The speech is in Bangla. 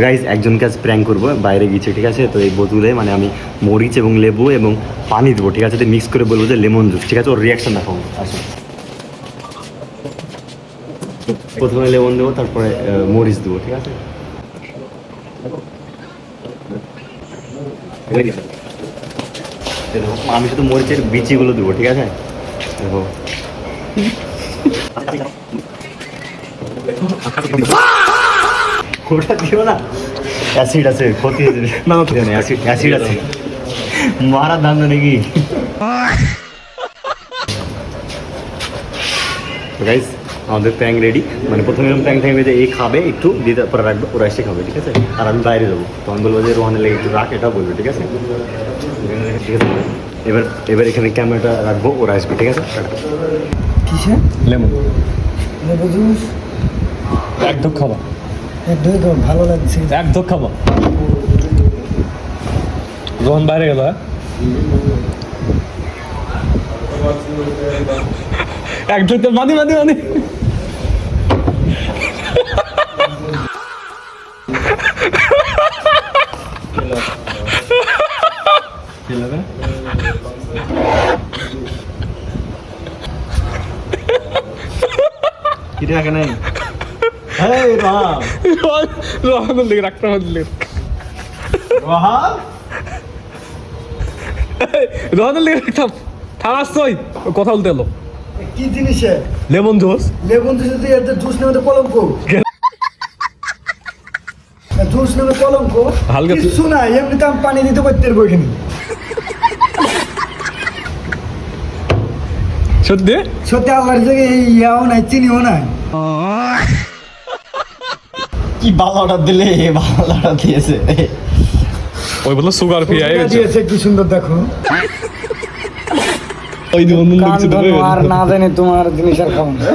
গাইজ একজনকে আজ প্র্যাঙ্ক করবো, বাইরে গিয়েছে, ঠিক আছে? তো এই বোতলে মানে আমি মরিচ এবং লেবু এবং পানি দেবো, ঠিক আছে? মিক্স করে বলবো যে লেমন জুস, ঠিক আছে? ওর রিয়াকশন দেখাবো। আসুন, প্রথমে লেমন দেবো, তারপরে মরিচ দেবো, ঠিক আছে? আমি শুধু মরিচের বিচিগুলো দেবো, ঠিক আছে? দেখো, ওটা দিও না, অ্যাসিড আছে, ক্ষতি হয়ে যাবে। না অ্যাসিড আছে, মারার দাম নাকি? গাইস আমাদের প্র্যাঙ্ক রেডি। মানে প্রথমে এরকম প্র্যাঙ্ক থাকবে যে এই খাবে একটু দিয়ে তারপরে রাখবে, ওরা এসে খাবে, ঠিক আছে? আর আমি বাইরে যাবো, তখন বলবো যে রোহানের লেগে একটু রাখ, এটা বলবে, ঠিক আছে? ঠিক আছে, এবার এখানে ক্যামেরাটা রাখবো, ওরা আসবে, ঠিক আছে? কিসে? লেমন লেবু জুস এক ঢোক খাবা, একদম ভালো লাগছে। এক ঢোক খাবা। রোহন বাইরে গেল, এক ঢোক তো মানি কি রাখে নাই? রোহানের লেগে রাখতে হবে, রোহানের লেগে রাখতাম। থামাসই কথা বলতে এলো। কি জিনিসে? Lemon juice. লেবু জুস দিয়ে এর জুস নেমে কলঙ্ক। জুস নেমে কলঙ্ক। হালকা কিছু না, এমনিতে আমি পানি দিতে পারতে পারবো এখানে। সত্যি সত্যি আল্লাহর জায়গায় ইয়াও নাই, চিনিও নাই। কি ভালো অর্ডার দিলে, ভালো অর্ডার দিয়েছে। ওই বললো সুগার ফ্রি দিয়েছে, কি সুন্দর দেখো। ওই আর না জানি তোমার জিনিস আর খাবো না।